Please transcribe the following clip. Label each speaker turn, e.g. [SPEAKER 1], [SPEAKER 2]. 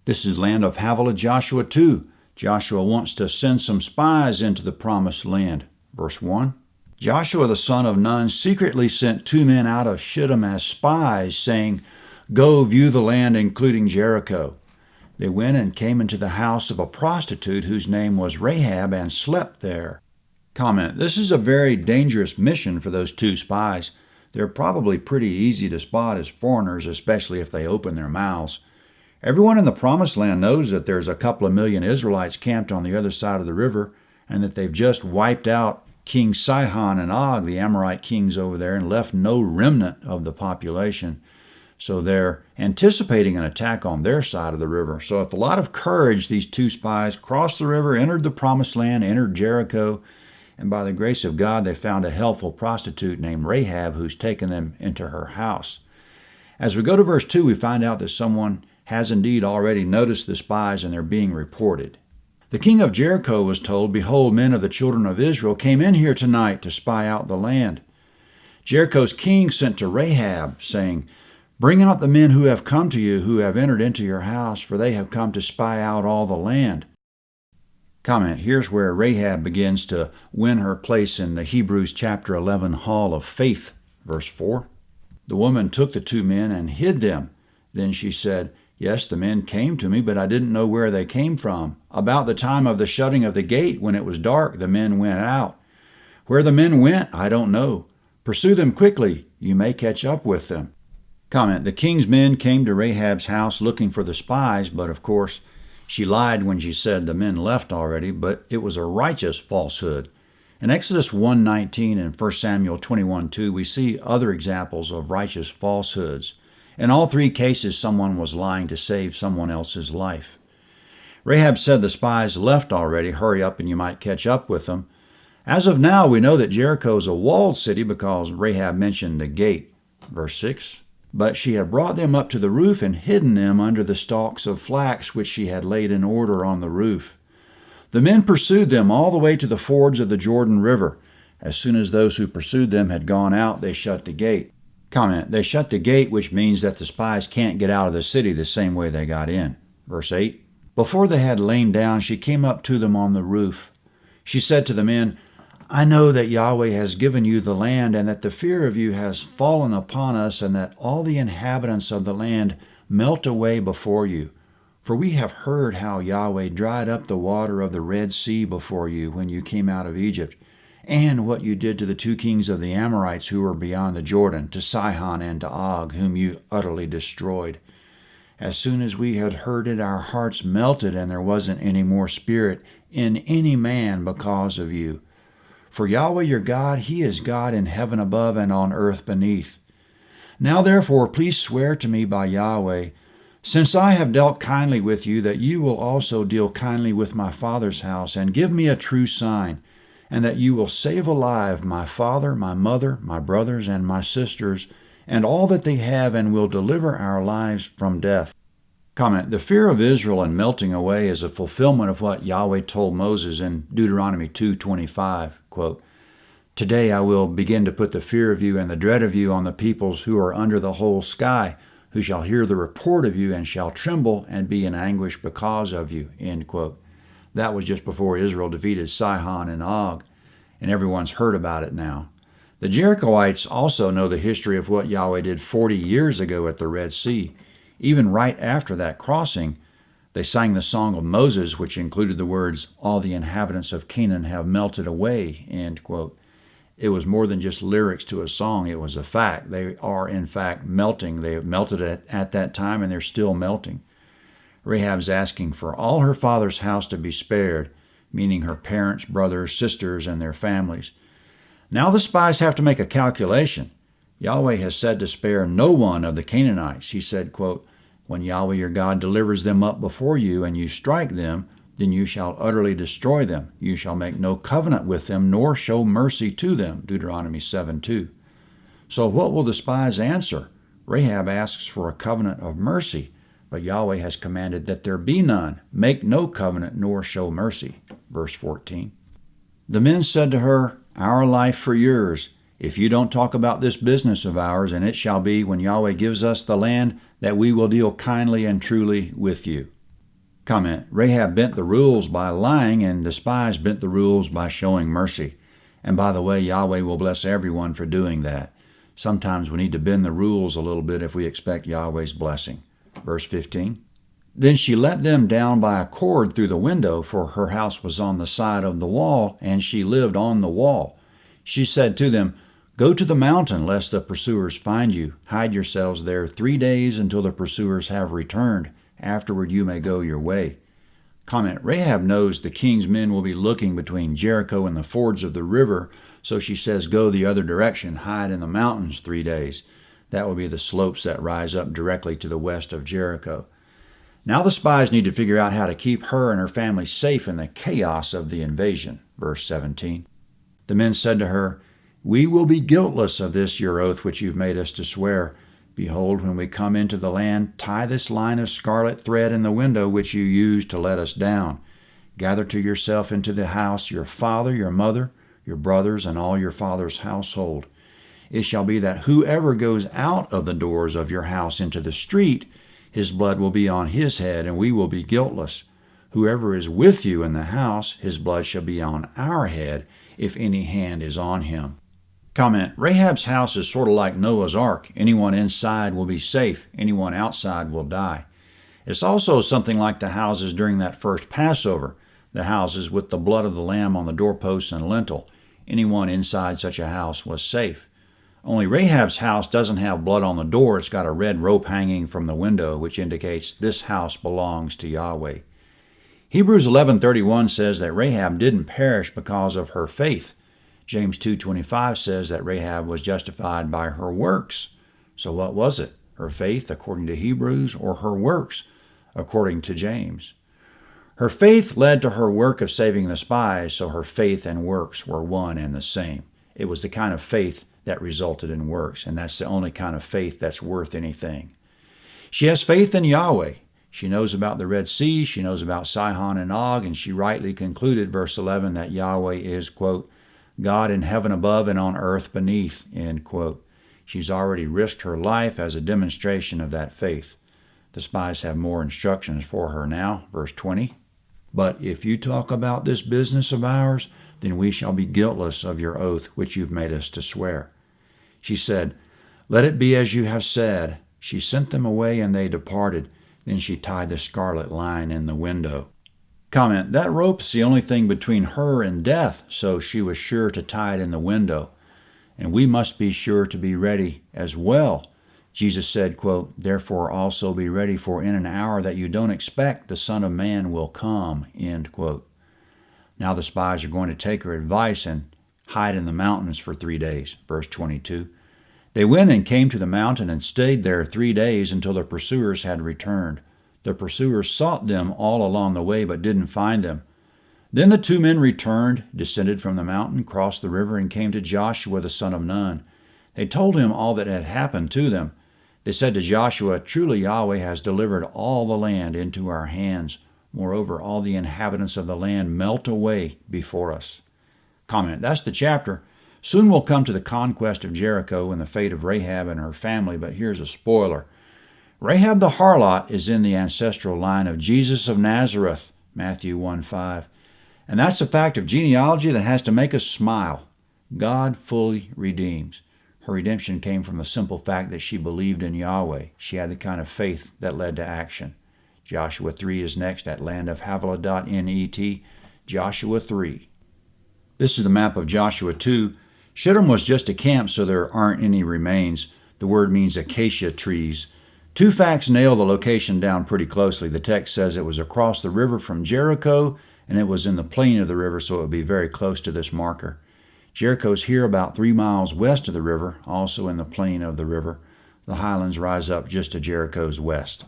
[SPEAKER 1] This is the land of Havilah, Joshua 2. Joshua wants to send some spies into the promised land. Verse 1. Joshua the son of Nun secretly sent 2 men out of Shittim as spies, saying, "Go view the land, including Jericho." They went and came into the house of a prostitute whose name was Rahab and slept there. Comment: this is a very dangerous mission for those 2 spies. They're probably pretty easy to spot as foreigners, especially if they open their mouths. Everyone in the Promised Land knows that there's a couple of million Israelites camped on the other side of the river, and that they've just wiped out King Sihon and Og, the Amorite kings over there, and left no remnant of the population. So they're anticipating an attack on their side of the river. So with a lot of courage, these 2 spies crossed the river, entered the Promised Land, entered Jericho, and by the grace of God, they found a helpful prostitute named Rahab who's taken them into her house. As we go to verse 2, we find out that someone has indeed already noticed the spies, and they're being reported. The king of Jericho was told, "Behold, men of the children of Israel came in here tonight to spy out the land." Jericho's king sent to Rahab, saying, "Bring out the men who have come to you, who have entered into your house, for they have come to spy out all the land." Comment: here's where Rahab begins to win her place in the Hebrews chapter 11 hall of faith. Verse 4. The woman took the 2 men and hid them. Then she said, "Yes, the men came to me, but I didn't know where they came from. About the time of the shutting of the gate, when it was dark, the men went out. Where the men went, I don't know. Pursue them quickly. You may catch up with them." Comment: the king's men came to Rahab's house looking for the spies, but of course, she lied when she said the men left already, but it was a righteous falsehood. In Exodus 1:19 and 1 Samuel 21:2, we see other examples of righteous falsehoods. In all 3 cases, someone was lying to save someone else's life. Rahab said the spies left already. Hurry up and you might catch up with them. As of now, we know that Jericho is a walled city because Rahab mentioned the gate. Verse 6. But she had brought them up to the roof and hidden them under the stalks of flax which she had laid in order on the roof. The men pursued them all the way to the fords of the Jordan River. As soon as those who pursued them had gone out, they shut the gate. Comment: they shut the gate, which means that the spies can't get out of the city the same way they got in. Verse 8. Before they had lain down, she came up to them on the roof. She said to the men, "I know that Yahweh has given you the land, and that the fear of you has fallen upon us, and that all the inhabitants of the land melt away before you. For we have heard how Yahweh dried up the water of the Red Sea before you when you came out of Egypt, and what you did to the 2 kings of the Amorites who were beyond the Jordan, to Sihon and to Og, whom you utterly destroyed. As soon as we had heard it, our hearts melted, and there wasn't any more spirit in any man because of you. For Yahweh your God, He is God in heaven above and on earth beneath. Now therefore, please swear to me by Yahweh, since I have dealt kindly with you, that you will also deal kindly with my father's house, and give me a true sign, and that you will save alive my father, my mother, my brothers, and my sisters, and all that they have, and will deliver our lives from death." Comment: the fear of Israel and melting away is a fulfillment of what Yahweh told Moses in Deuteronomy 2:25. Quote, "Today I will begin to put the fear of you and the dread of you on the peoples who are under the whole sky, who shall hear the report of you and shall tremble and be in anguish because of you." End quote. That was just before Israel defeated Sihon and Og, and everyone's heard about it now. The Jerichoites also know the history of what Yahweh did 40 years ago at the Red Sea. Even right after that crossing, they sang the Song of Moses, which included the words, "All the inhabitants of Canaan have melted away." End quote. It was more than just lyrics to a song. It was a fact. They are, in fact, melting. They have melted at that time, and they're still melting. Rahab's asking for all her father's house to be spared, meaning her parents, brothers, sisters, and their families. Now the spies have to make a calculation. Yahweh has said to spare no one of the Canaanites. He said, quote, "When Yahweh your God delivers them up before you, and you strike them, then you shall utterly destroy them. You shall make no covenant with them, nor show mercy to them." Deuteronomy 7:2. So what will the spies answer? Rahab asks for a covenant of mercy, but Yahweh has commanded that there be none. Make no covenant, nor show mercy. Verse 14. The men said to her, "Our life for yours. If you don't talk about this business of ours, and it shall be, when Yahweh gives us the land, that we will deal kindly and truly with you." Comment, Rahab bent the rules by lying, and the spies bent the rules by showing mercy. And by the way, Yahweh will bless everyone for doing that. Sometimes we need to bend the rules a little bit if we expect Yahweh's blessing. Verse 15. Then she let them down by a cord through the window, for her house was on the side of the wall, and she lived on the wall. She said to them, Go to the mountain, lest the pursuers find you. Hide yourselves there 3 days until the pursuers have returned. Afterward you may go your way. Comment, Rahab knows the king's men will be looking between Jericho and the fords of the river, so she says go the other direction, hide in the mountains 3 days. That will be the slopes that rise up directly to the west of Jericho. Now the spies need to figure out how to keep her and her family safe in the chaos of the invasion. Verse 17. The men said to her, We will be guiltless of this your oath which you've made us to swear. Behold, when we come into the land, tie this line of scarlet thread in the window which you used to let us down. Gather to yourself into the house your father, your mother, your brothers, and all your father's household. It shall be that whoever goes out of the doors of your house into the street, his blood will be on his head, and we will be guiltless. Whoever is with you in the house, his blood shall be on our head, if any hand is on him. Comment, Rahab's house is sort of like Noah's Ark. Anyone inside will be safe. Anyone outside will die. It's also something like the houses during that first Passover, the houses with the blood of the lamb on the doorposts and lintel. Anyone inside such a house was safe. Only Rahab's house doesn't have blood on the door. It's got a red rope hanging from the window, which indicates this house belongs to Yahweh. Hebrews 11:31 says that Rahab didn't perish because of her faith. James 2:25 says that Rahab was justified by her works. So what was it? Her faith, according to Hebrews, or her works, according to James? Her faith led to her work of saving the spies, so her faith and works were one and the same. It was the kind of faith that resulted in works, and that's the only kind of faith that's worth anything. She has faith in Yahweh. She knows about the Red Sea, she knows about Sihon and Og, and she rightly concluded, verse 11, that Yahweh is, quote, God in heaven above and on earth beneath, end quote. She's already risked her life as a demonstration of that faith. The spies have more instructions for her now, verse 20. But if you talk about this business of ours, then we shall be guiltless of your oath which you've made us to swear. She said, Let it be as you have said. She sent them away and they departed. Then she tied the scarlet line in the window. Comment, that rope is the only thing between her and death, so she was sure to tie it in the window. And we must be sure to be ready as well. Jesus said, quote, Therefore also be ready, for in an hour that you don't expect the Son of Man will come, end quote. Now the spies are going to take her advice and hide in the mountains for 3 days. Verse 22. They went and came to the mountain and stayed there 3 days until the pursuers had returned. The pursuers sought them all along the way, but didn't find them. Then the 2 men returned, descended from the mountain, crossed the river, and came to Joshua the son of Nun. They told him all that had happened to them. They said to Joshua, Truly Yahweh has delivered all the land into our hands. Moreover, all the inhabitants of the land melt away before us. Comment, that's the chapter. Soon we'll come to the conquest of Jericho and the fate of Rahab and her family, but here's a spoiler. Rahab the harlot is in the ancestral line of Jesus of Nazareth, Matthew 1:5. And that's a fact of genealogy that has to make us smile. God fully redeems. Her redemption came from the simple fact that she believed in Yahweh. She had the kind of faith that led to action. Joshua 3 is next at landofhavilah.net. Joshua 3. This is the map of Joshua 2. Shittim was just a camp, so there aren't any remains. The word means acacia trees. 2 facts nail the location down pretty closely. The text says it was across the river from Jericho, and it was in the plain of the river, so it would be very close to this marker. Jericho's here about 3 miles west of the river, also in the plain of the river. The highlands rise up just to Jericho's west.